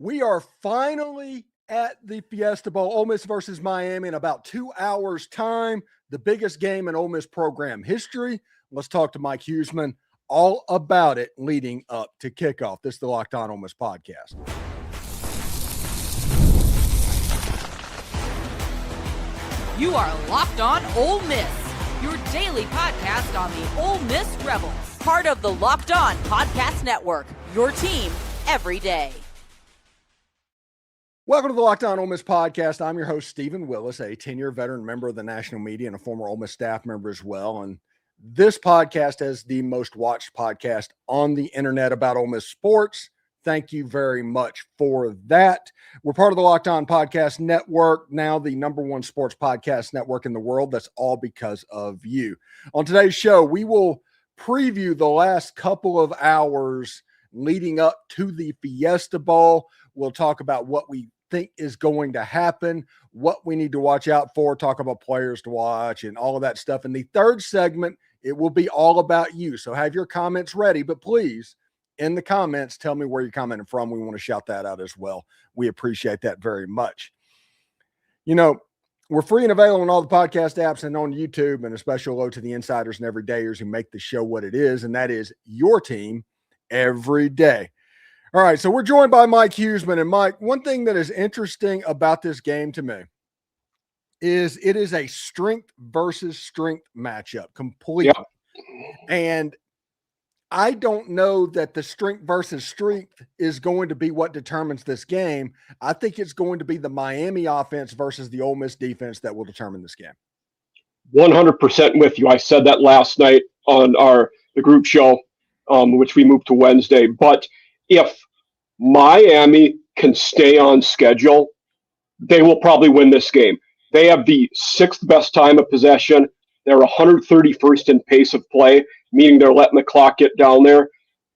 We are finally at the Fiesta Bowl, Ole Miss versus Miami in about 2 hours' time, the biggest game in Ole Miss program history. Let's talk to Mike Huesmann all about it leading up to kickoff. This is the Locked On Ole Miss podcast. You are Locked On Ole Miss, your daily podcast on the Ole Miss Rebels, part of the Locked On Podcast Network, your team every day. Welcome to the Locked On Ole Miss podcast. I'm your host, Stephen Willis, a 10-year veteran member of the national media and a former Ole Miss staff member as well. And this podcast is the most watched podcast on the internet about Ole Miss sports. Thank you very much for that. We're part of the Locked On Podcast Network, now the #1 sports podcast network in the world. That's all because of you. On today's show, we will preview the last couple of hours leading up to the Fiesta Bowl. We'll talk about what we think is going to happen, what we need to watch out for, talk about players to watch, and all of that stuff. In the third segment, it will be all about you. So have your comments ready, but please, in the comments, tell me where you're commenting from. We want to shout that out as well. We appreciate that very much. You know, we're free and available on all the podcast apps and on YouTube, and a special hello to the insiders and everydayers who make the show what it is, and that is your team every day. All right, so we're joined by Mike Huesmann. And Mike, one thing that is interesting about this game to me is it is a strength versus strength matchup completely. Yep. And I don't know that the strength versus strength is going to be what determines this game. I think it's going to be the Miami offense versus the Ole Miss defense that will determine this game. 100% with you. I said that last night on the group show, which we moved to Wednesday. But if Miami can stay on schedule, they will probably win this game. They have the 6th best time of possession. They're 131st in pace of play, meaning they're letting the clock get down there.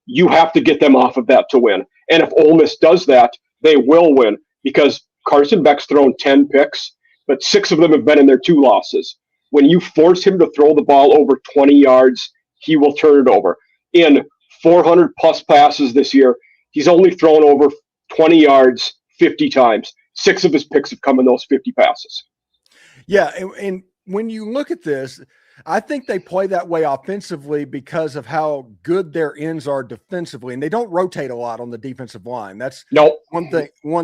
You have to get them off of that to win. And if Ole Miss does that, they will win, because Carson Beck's thrown 10 picks, but 6 of them have been in their 2 losses. When you force him to throw the ball over 20 yards, he will turn it over. In 400-plus passes this year, he's only thrown over 20 yards 50 times. 6 of his picks have come in those 50 passes. Yeah, and when you look at this, I think they play that way offensively because of how good their ends are defensively, and they don't rotate a lot on the defensive line. That's one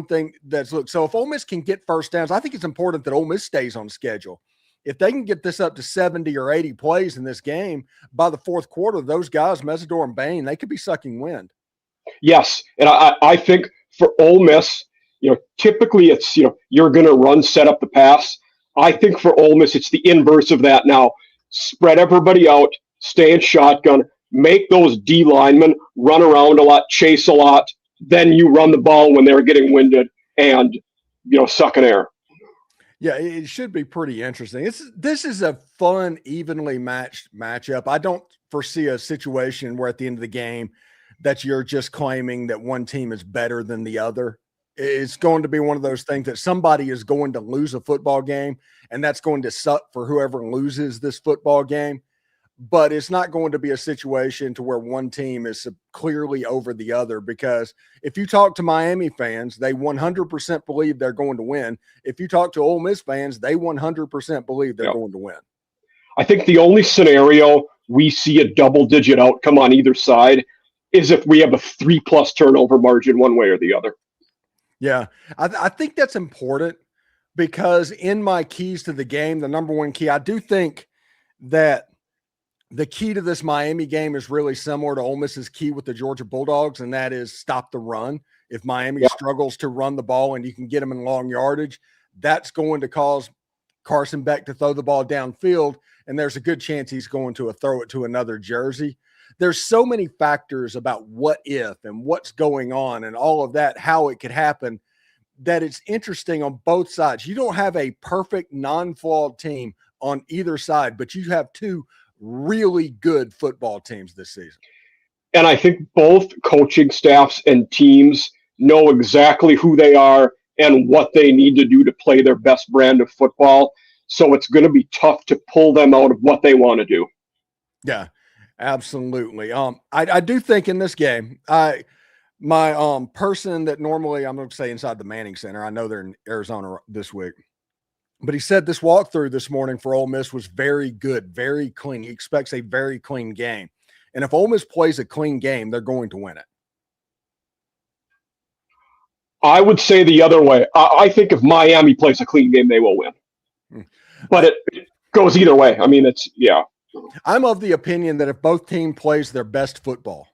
thing that's look. So if Ole Miss can get first downs, I think it's important that Ole Miss stays on schedule. If they can get this up to 70 or 80 plays in this game, by the fourth quarter, those guys, Mesidor and Bain, they could be sucking wind. Yes, and I think for Ole Miss, typically it's, you're going to run, set up the pass. I think for Ole Miss, it's the inverse of that now. Spread everybody out, stay in shotgun, make those D linemen run around a lot, chase a lot. Then you run the ball when they're getting winded and, sucking air. Yeah, it should be pretty interesting. This is a fun, evenly matched matchup. I don't foresee a situation where at the end of the game that you're just claiming that one team is better than the other. It's going to be one of those things that somebody is going to lose a football game, and that's going to suck for whoever loses this football game. But it's not going to be a situation to where one team is clearly over the other, because if you talk to Miami fans, they 100% believe they're going to win. If you talk to Ole Miss fans, they 100% believe they're going to win. I think the only scenario we see a double-digit outcome on either side is if we have a 3+ turnover margin one way or the other. Yeah, I think that's important, because in my keys to the game, the #1 key, I do think that the key to this Miami game is really similar to Ole Miss's key with the Georgia Bulldogs, and that is stop the run. If Miami struggles to run the ball and you can get them in long yardage, that's going to cause Carson Beck to throw the ball downfield, and there's a good chance he's going to throw it to another jersey. There's so many factors about what if and what's going on and all of that, how it could happen, that it's interesting on both sides. You don't have a perfect, non-flawed team on either side, but you have 2 really good football teams this season. And I think both coaching staffs and teams know exactly who they are and what they need to do to play their best brand of football. So it's going to be tough to pull them out of what they want to do. Yeah. Absolutely. I do think in this game, My person that normally I'm going to say inside the Manning Center, I know they're in Arizona this week, but he said this walkthrough this morning for Ole Miss was very good, very clean. He expects a very clean game. And if Ole Miss plays a clean game, they're going to win it. I would say the other way. I think if Miami plays a clean game, they will win. But it goes either way. I mean, I'm of the opinion that if both teams plays their best football,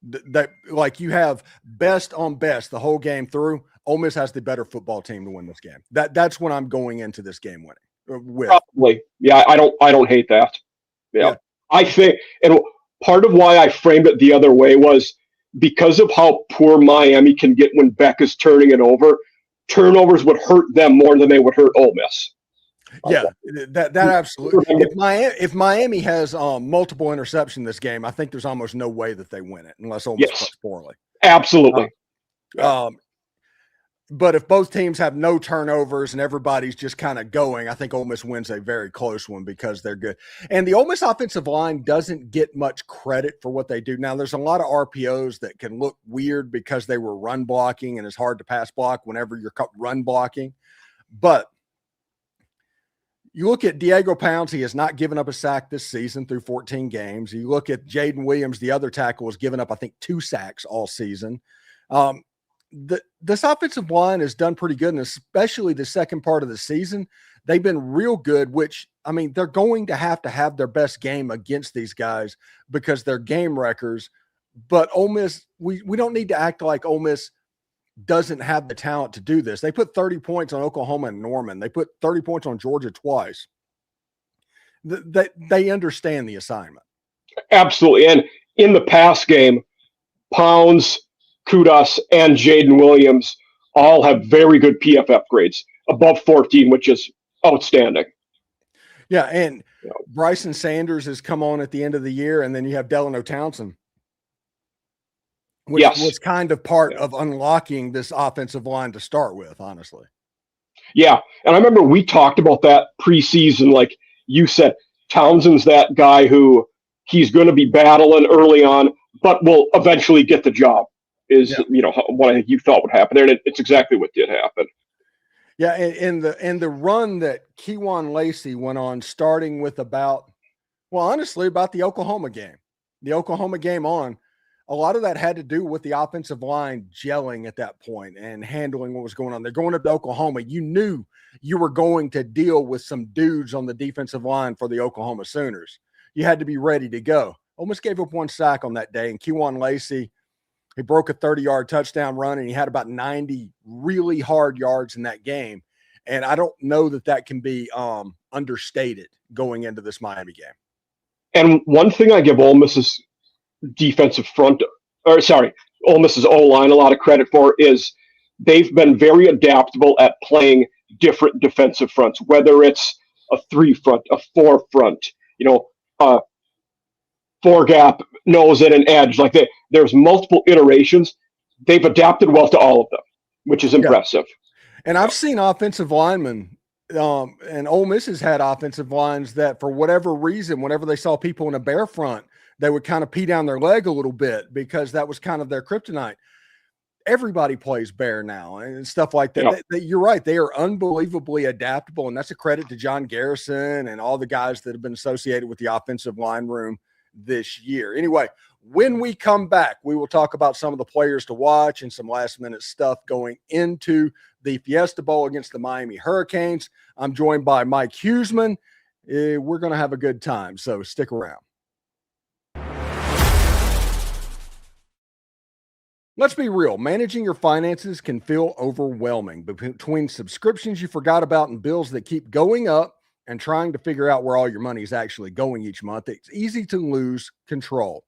that like you have best on best the whole game through, Ole Miss has the better football team to win this game. That's when I'm going into this game winning with. Probably. Yeah, I don't hate that. Yeah. I think, and part of why I framed it the other way was because of how poor Miami can get when Beck is turning it over. Turnovers would hurt them more than they would hurt Ole Miss. Yeah, that absolutely. If Miami has multiple interception this game, I think there's almost no way that they win it unless Ole Miss plays poorly. Absolutely. But if both teams have no turnovers and everybody's just kind of going, I think Ole Miss wins a very close one because they're good. And the Ole Miss offensive line doesn't get much credit for what they do. Now, there's a lot of RPOs that can look weird because they were run blocking, and it's hard to pass block whenever you're run blocking. But you look at Diego Pounds, he has not given up a sack this season through 14 games. You look at Jaden Williams, the other tackle, has given up, I think, 2 sacks all season. This offensive line has done pretty good, and especially the second part of the season, they've been real good, which, I mean, they're going to have their best game against these guys because they're game wreckers. But Ole Miss, we don't need to act like Ole Miss doesn't have the talent to do this. They put 30 points on Oklahoma and Norman. They put 30 points on Georgia twice. They understand the assignment. Absolutely. And in the pass game, Pounds, Kudas, and Jaden Williams all have very good PFF grades, above 14, which is outstanding. Yeah, and Bryson Sanders has come on at the end of the year, and then you have Delano Townsend, which was kind of part of unlocking this offensive line to start with, honestly. Yeah, and I remember we talked about that preseason. Like you said, Townsend's that guy who he's going to be battling early on, but will eventually get the job, is what I think you thought would happen there, and it's exactly what did happen. Yeah, and the run that Kewan Lacey went on, starting with about the Oklahoma game. The Oklahoma game on, a lot of that had to do with the offensive line gelling at that point and handling what was going on. They're going up to Oklahoma. You knew you were going to deal with some dudes on the defensive line for the Oklahoma Sooners. You had to be ready to go. Almost gave up 1 sack on that day, and Kewan Lacey, he broke a 30-yard touchdown run, and he had about 90 really hard yards in that game. And I don't know that can be understated going into this Miami game. And one thing I give Ole Miss's Ole Miss's O-line a lot of credit for is they've been very adaptable at playing different defensive fronts, whether it's a 3 front, a 4 front, 4 gap, nose and an edge. Like there's multiple iterations. They've adapted well to all of them, which is impressive. And I've seen offensive linemen, and Ole Miss has had offensive lines that for whatever reason, whenever they saw people in a bear front, they would kind of pee down their leg a little bit because that was kind of their kryptonite. Everybody plays bear now and stuff like that. You're right. They are unbelievably adaptable, and that's a credit to John Garrison and all the guys that have been associated with the offensive line room this year. Anyway, when we come back, we will talk about some of the players to watch and some last-minute stuff going into the Fiesta Bowl against the Miami Hurricanes. I'm joined by Mike Huesmann. We're going to have a good time, so stick around. Let's be real. Managing your finances can feel overwhelming. Between subscriptions you forgot about and bills that keep going up and trying to figure out where all your money is actually going each month, it's easy to lose control.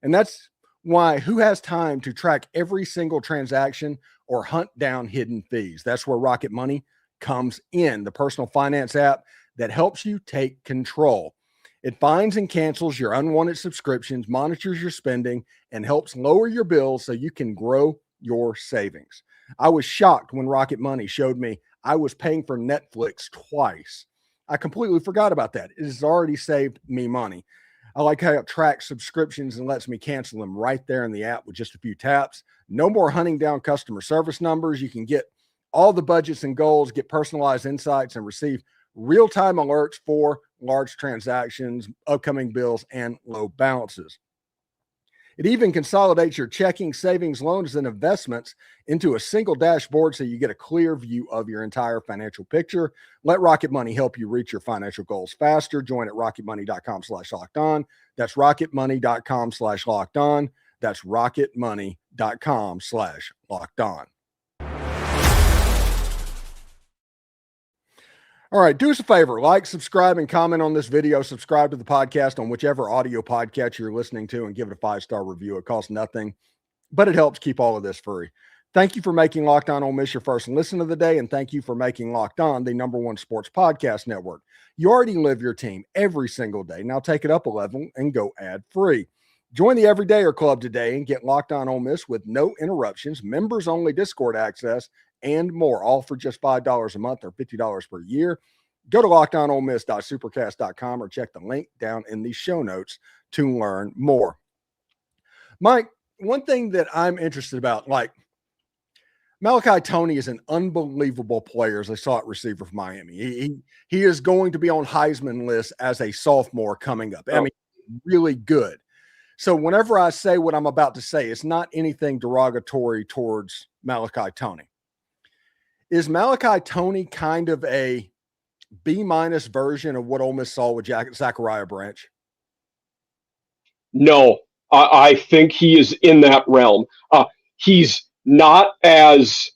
And that's why who has time to track every single transaction or hunt down hidden fees? That's where Rocket Money comes in, the personal finance app that helps you take control. It finds and cancels your unwanted subscriptions, monitors your spending, and helps lower your bills so you can grow your savings. I was shocked when Rocket Money showed me I was paying for Netflix twice. I completely forgot about that. It has already saved me money. I like how it tracks subscriptions and lets me cancel them right there in the app with just a few taps. No more hunting down customer service numbers. You can get all the budgets and goals, get personalized insights, and receive real-time alerts for large transactions, upcoming bills, and low balances. It even consolidates your checking, savings, loans, and investments into a single dashboard so you get a clear view of your entire financial picture. Let Rocket Money help you reach your financial goals faster. Join at rocketmoney.com/lockedon. That's rocketmoney.com/lockedon. That's rocketmoney.com/lockedon. All right, do us a favor, like, subscribe, and comment on this video. Subscribe to the podcast on whichever audio podcast you're listening to and give it a 5-star review. It costs nothing, but it helps keep all of this free. Thank you for making Locked On Ole Miss your first listen of the day, and thank you for making Locked On the #1 sports podcast network. You already live your team every single day. Now take it up a level and go ad-free. Join the Everydayer Club today and get Locked On Ole Miss with no interruptions, members-only Discord access, and more, all for just $5 a month or $50 per year. Go to lockedonolemiss.supercast.com or check the link down in the show notes to learn more. Mike, one thing that I'm interested about, like Malachi Toney is an unbelievable player, as I saw at receiver for Miami. He is going to be on Heisman list as a sophomore coming up. I mean, really good. So whenever I say what I'm about to say, it's not anything derogatory towards Malachi Toney. Is Malachi Toney kind of a B- version of what Ole Miss saw with Zachariah Branch? No, I think he is in that realm. He's not as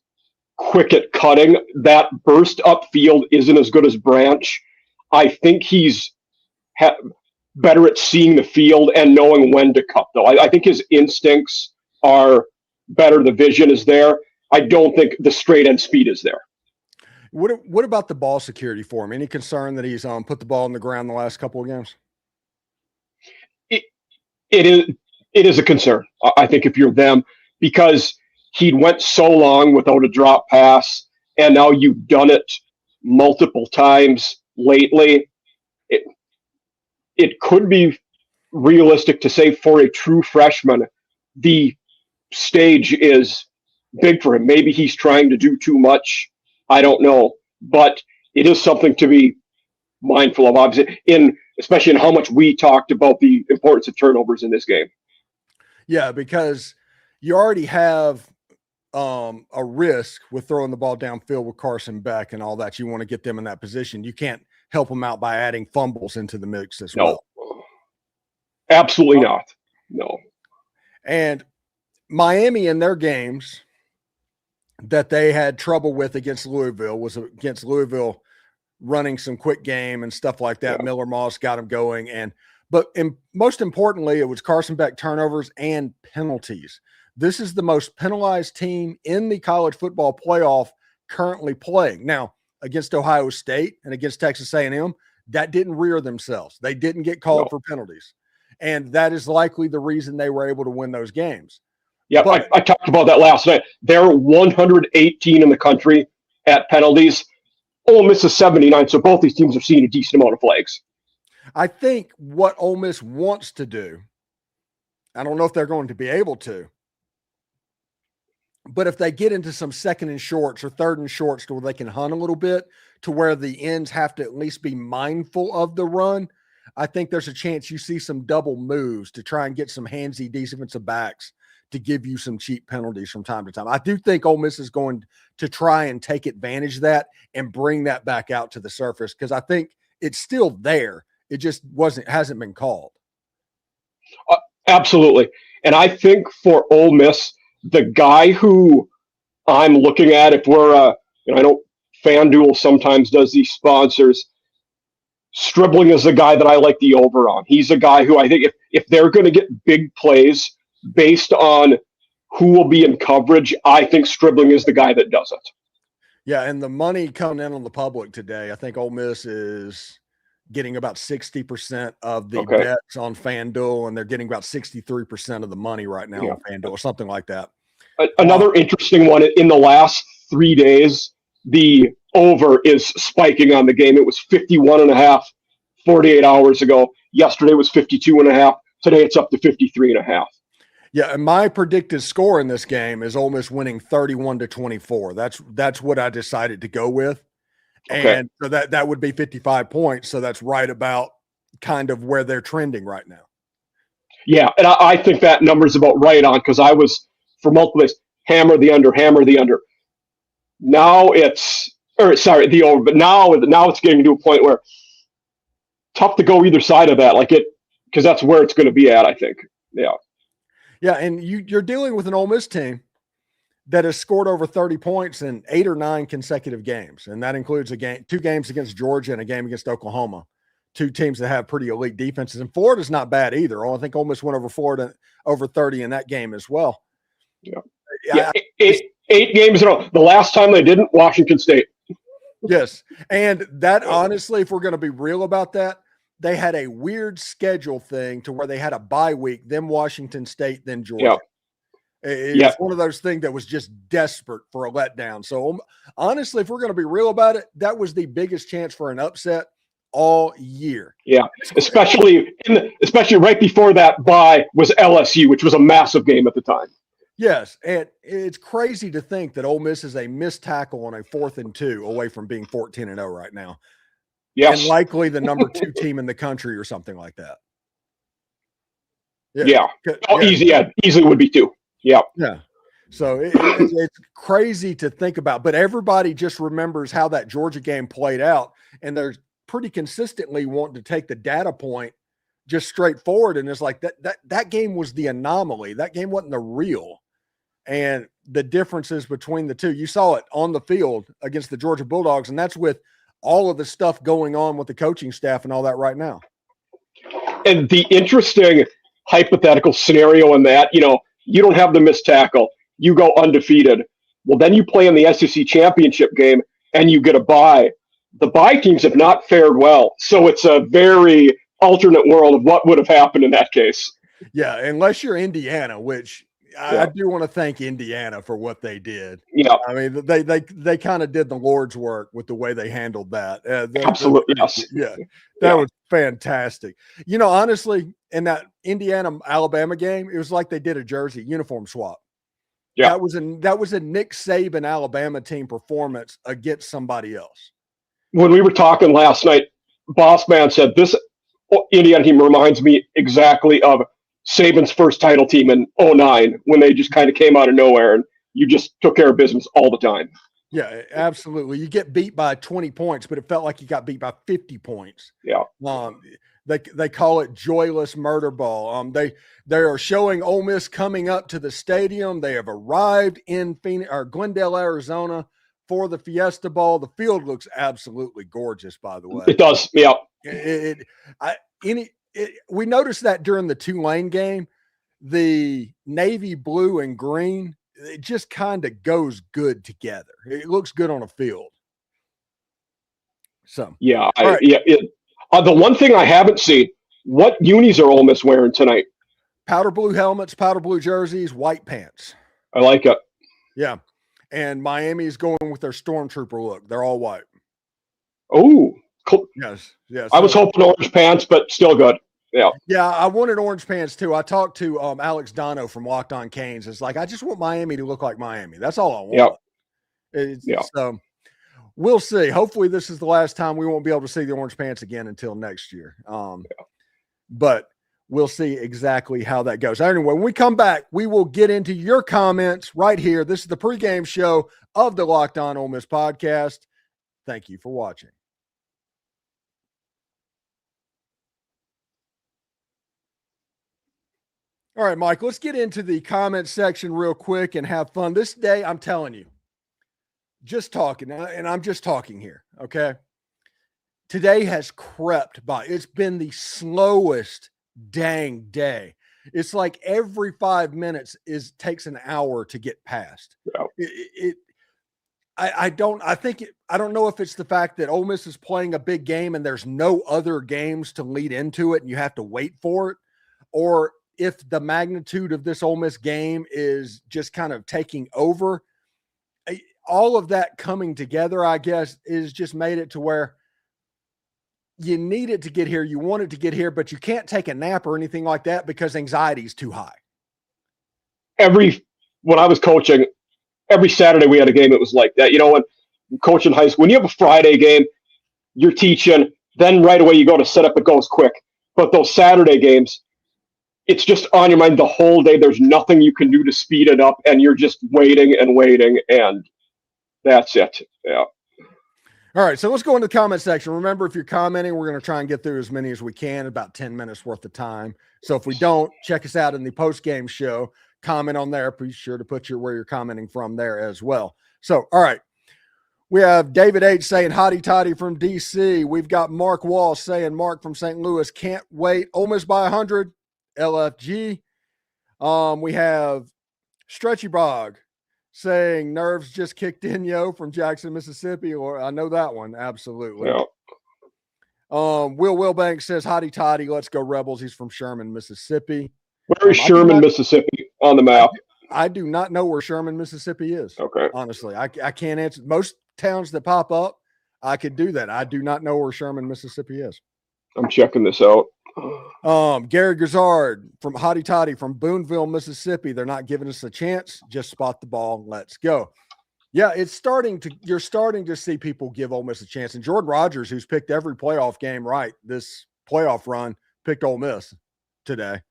quick at cutting. That burst upfield isn't as good as Branch. I think he's better at seeing the field and knowing when to cut, though. I think his instincts are better. The vision is there. I don't think the straight end speed is there. What about the ball security for him? Any concern that he's put the ball on the ground the last couple of games? It is a concern, I think, if you're them, because he went so long without a drop pass, and now you've done it multiple times lately. It could be realistic to say for a true freshman, the stage is big for him. Maybe he's trying to do too much. I don't know, but it is something to be mindful of, obviously, especially in how much we talked about the importance of turnovers in this game. Yeah, because you already have a risk with throwing the ball downfield with Carson Beck and all that. You want to get them in that position. You can't help them out by adding fumbles into the mix as well. Absolutely not. No. And Miami in their games that they had trouble with against Louisville was against Louisville running some quick game and stuff like that. Yeah. Miller Moss got them going. But most importantly, it was Carson Beck turnovers and penalties. This is the most penalized team in the college football playoff currently playing. Now, against Ohio State and against Texas A&M, that didn't rear themselves. They didn't get called for penalties. And that is likely the reason they were able to win those games. Yeah, I talked about that last night. They're 118 in the country at penalties. Ole Miss is 79, so both these teams have seen a decent amount of flags. I think what Ole Miss wants to do, I don't know if they're going to be able to, but if they get into some second and shorts or third and shorts to where they can hunt a little bit, to where the ends have to at least be mindful of the run, I think there's a chance you see some double moves to try and get some handsy defensive backs to give you some cheap penalties from time to time. I do think Ole Miss is going to try and take advantage of that and bring that back out to the surface, because I think it's still there. It just hasn't been called. Absolutely. And I think for Ole Miss, the guy who I'm looking at, if we're, I know FanDuel sometimes does these sponsors, Stribling is the guy that I like the over on. He's a guy who I think if they're going to get big plays based on who will be in coverage, I think Stribling is the guy that does it. Yeah, and the money coming in on the public today, I think Ole Miss is getting about 60% of the bets on FanDuel, and they're getting about 63% of the money right now on FanDuel, or something like that. Another interesting one, in the last 3 days, the over is spiking on the game. It was 51.5 48 hours ago. Yesterday was 52.5. Today it's up to 53.5. Yeah, and my predicted score in this game is Ole Miss winning 31-24. That's what I decided to go with. Okay. And so that would be 55 points. So that's right about kind of where they're trending right now. Yeah, and I think that number's about right on because I was for multiple days hammer the under, hammer the under. Now the over, but now it's getting to a point where tough to go either side of that, because that's where it's going to be at, I think. Yeah. Yeah, and you're dealing with an Ole Miss team that has scored over 30 points in 8 or 9 consecutive games, and that includes 2 games against Georgia and a game against Oklahoma. 2 teams that have pretty elite defenses, and Florida's not bad either. I think Ole Miss went over Florida over 30 in that game as well. Yeah. 8 games in a row. The last time they didn't, Washington State. Yes, and that honestly, if we're going to be real about that, they had a weird schedule thing to where they had a bye week, then Washington State, then Georgia. It's one of those things that was just desperate for a letdown. So honestly, if we're going to be real about it, that was the biggest chance for an upset all year. Yeah, especially right before that bye was LSU, which was a massive game at the time. Yes, and it's crazy to think that Ole Miss is a missed tackle on a 4th and 2 away from being 14-0 right now. Yes. And likely the number 2 team in the country or something like that. Yeah. Easily would be 2. Yeah. Yeah. So it's crazy to think about, but everybody just remembers how that Georgia game played out, and they're pretty consistently wanting to take the data point just straightforward. And it's like that game was the anomaly. That game wasn't the real. And the differences between the two, you saw it on the field against the Georgia Bulldogs, and that's with all of the stuff going on with the coaching staff and all that right now. And the interesting hypothetical scenario in that, you don't have the missed tackle, you go undefeated. Well, then you play in the SEC championship game and you get a bye. The bye teams have not fared well. So it's a very alternate world of what would have happened in that case. Yeah, unless you're Indiana, which I do want to thank Indiana for what they did. Yeah, I mean, they kind of did the Lord's work with the way they handled that. Absolutely, yes. Yeah, that was fantastic. Honestly, in that Indiana-Alabama game, it was like they did a jersey uniform swap. Yeah, that was a Nick Saban Alabama team performance against somebody else. When we were talking last night, Boss Man said this Indiana team reminds me exactly of Saban's first title team in 2009 when they just kind of came out of nowhere and you just took care of business all the time. Yeah, absolutely. You get beat by 20 points, but it felt like you got beat by 50 points. Yeah. They call it joyless murder ball. They are showing Ole Miss coming up to the stadium. They have arrived in Glendale, Arizona for the Fiesta Bowl. The field looks absolutely gorgeous, by the way. It does. Yeah. We noticed that during the Tulane game, the navy blue and green, it just kind of goes good together. It looks good on a field. So the one thing I haven't seen, what unis are Ole Miss wearing tonight? Powder blue helmets, powder blue jerseys, white pants. I like it. Yeah, and Miami is going with their stormtrooper look. They're all white. Oh, cool. Yes. I was hoping orange pants, but still good. Yeah, I wanted orange pants too. I talked to Alex Dono from Locked On Canes. It's like, I just want Miami to look like Miami. That's all I want. So we'll see. Hopefully this is the last time we won't be able to see the orange pants again until next year. But we'll see exactly how that goes. Anyway, when we come back, we will get into your comments right here. This is the pregame show of the Locked On Ole Miss podcast. Thank you for watching. All right, Mike, let's get into the comment section real quick and have fun. This day, I'm telling you, just talking, and I'm just talking here, okay? Today has crept by. It's been the slowest dang day. It's like every 5 minutes takes an hour to get past. I don't know if it's the fact that Ole Miss is playing a big game and there's no other games to lead into it and you have to wait for it, or if the magnitude of this Ole Miss game is just kind of taking over. All of that coming together, I guess, is just made it to where you need it to get here. You want it to get here, but you can't take a nap or anything like that because anxiety is too high. when I was coaching, every Saturday we had a game. It was like that. You know, when coaching high school, when you have a Friday game, you're teaching, then right away you go to set up, it goes quick. But those Saturday games, it's just on your mind the whole day. There's nothing you can do to speed it up, and you're just waiting, and that's it. Yeah. All right, so let's go into the comment section. Remember, if you're commenting, we're going to try and get through as many as we can, about 10 minutes worth of time. So if we don't, check us out in the post-game show. Comment on there. Be sure to put where you're commenting from there as well. So, all right. We have David H. saying, hotty toddy from D.C. We've got Mark Wall saying, Mark from St. Louis, can't wait. Ole Miss by 100. LFG. We have Stretchy Bog saying nerves just kicked in, yo, from Jackson, Mississippi. Or I know that one. Absolutely. Yeah. Will Wilbanks says, hotty toddy, let's go Rebels. He's from Sherman, Mississippi. Where is Sherman, Mississippi on the map? I do not know where Sherman, Mississippi is. Okay. Honestly, I can't answer. Most towns that pop up, I could do that. I do not know where Sherman, Mississippi is. I'm checking this out. Gary Grizzard from Hotty Toddy from Boonville, Mississippi. They're not giving us a chance. Just spot the ball. Let's go. Yeah, you're starting to see people give Ole Miss a chance. And Jordan Rogers, who's picked every playoff game right this playoff run, picked Ole Miss today.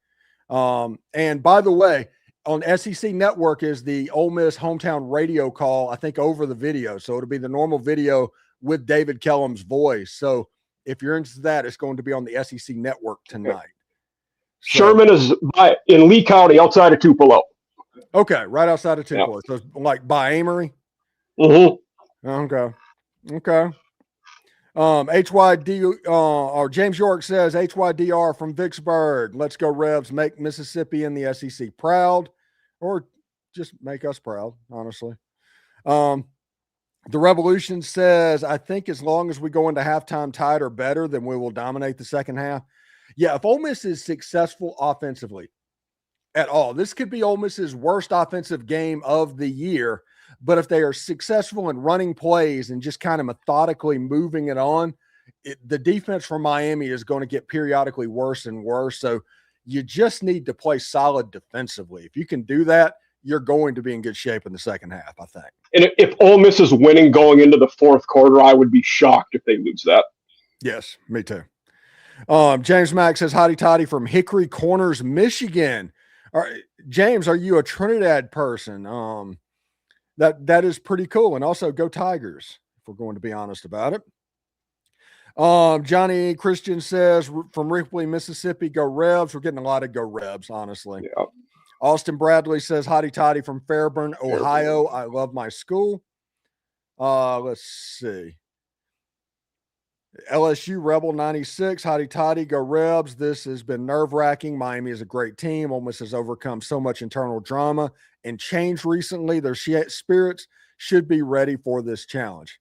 And by the way, on SEC Network is the Ole Miss hometown radio call, I think, over the video. So it'll be the normal video with David Kellum's voice. So if you're into that, it's going to be on the SEC Network tonight. So, Sherman is in Lee County, outside of Tupelo. Okay, right outside of Tupelo. Yeah. So like by Amory? Mm-hmm. Okay. HYD or James York says HYDR from Vicksburg. Let's go Rebs. Make Mississippi and the SEC proud, or just make us proud, honestly. The Revolution says, I think as long as we go into halftime tied or better, then we will dominate the second half. Yeah, if Ole Miss is successful offensively at all, this could be Ole Miss's worst offensive game of the year. But if they are successful in running plays and just kind of methodically moving it on, the defense from Miami is going to get periodically worse and worse. So you just need to play solid defensively. If you can do that, you're going to be in good shape in the second half, I think. And if Ole Miss is winning going into the fourth quarter, I would be shocked if they lose that. Yes, me too. James Mack says, hotty toddy from Hickory Corners, Michigan. All right, James, are you a Trinidad person? That is pretty cool. And also go Tigers, if we're going to be honest about it. Johnny Christian says from Ripley, Mississippi, go Rebs. We're getting a lot of go Rebs, honestly. Yeah. Austin Bradley says, hotty toddy from Fairburn, Ohio. I love my school. Let's see. LSU Rebel 96, hotty toddy, go Rebs. This has been nerve-wracking. Miami is a great team. Ole Miss has overcome so much internal drama and change recently. Their spirits should be ready for this challenge.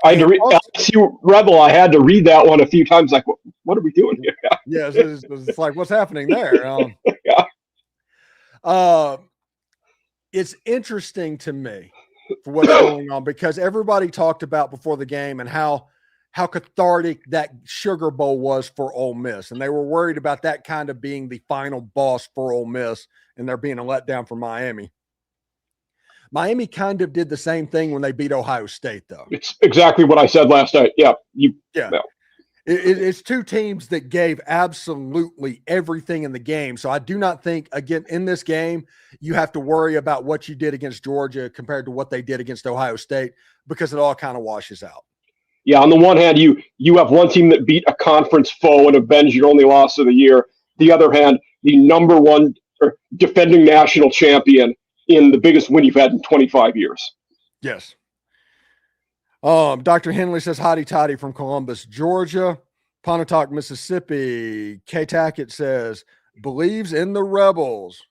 I had to read LSU Rebel. I had to read that one a few times. Like, what are we doing here? Yeah, it's like, what's happening there? Yeah. It's interesting to me for what's going on because everybody talked about before the game and how cathartic that Sugar Bowl was for Ole Miss. And they were worried about that kind of being the final boss for Ole Miss and there being a letdown for Miami. Miami kind of did the same thing when they beat Ohio State, though. It's exactly what I said last night. Yeah. It's two teams that gave absolutely everything in the game. So I do not think, again, in this game, you have to worry about what you did against Georgia compared to what they did against Ohio State because it all kind of washes out. Yeah, on the one hand, you have one team that beat a conference foe and avenged your only loss of the year. The other hand, the number one defending national champion in the biggest win you've had in 25 years. Yes. Dr. Henley says, hotty toddy from Columbus, Georgia. Pontotoc, Mississippi. K. Tackett says, believes in the Rebels.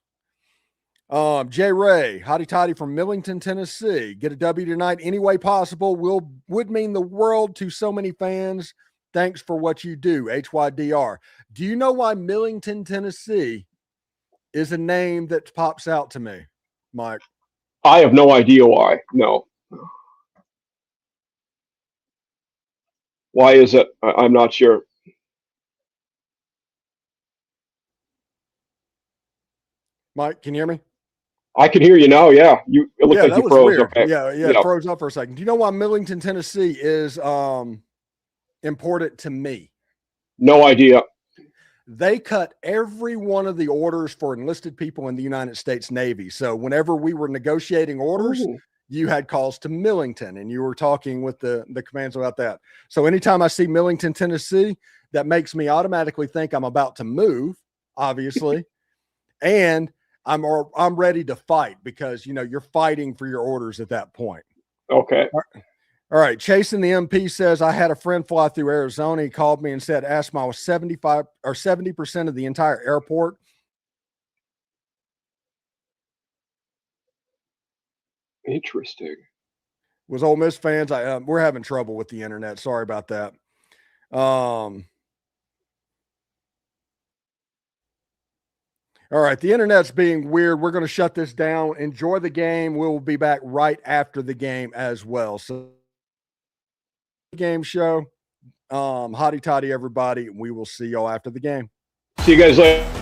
Jay Ray, hotty toddy from Millington, Tennessee. Get a W tonight any way possible would mean the world to so many fans. Thanks for what you do, HYDR. Do you know why Millington, Tennessee is a name that pops out to me, Mike? I have no idea why. No. Why is it? I'm not sure. Mike, can you hear me? I can hear you now. Yeah, it looked like that you was froze. weird. Okay. Yeah, it froze up for a second. Do you know why Millington, Tennessee is important to me? No idea. They cut every one of the orders for enlisted people in the United States Navy. So whenever we were negotiating orders, you had calls to Millington, and you were talking with the commands about that. So anytime I see Millington, Tennessee, that makes me automatically think I'm about to move, obviously, and I'm ready to fight because you're fighting for your orders at that point. Okay. All right. Chasing the MP says, I had a friend fly through Arizona. He called me and said, ASMA was 75 or 70% of the entire airport. Interesting. Was Ole Miss fans. We're having trouble with the internet. Sorry about that. All right. The internet's being weird. We're going to shut this down. Enjoy the game. We'll be back right after the game as well. So game show. Hotty toddy, everybody. We will see y'all after the game. See you guys later.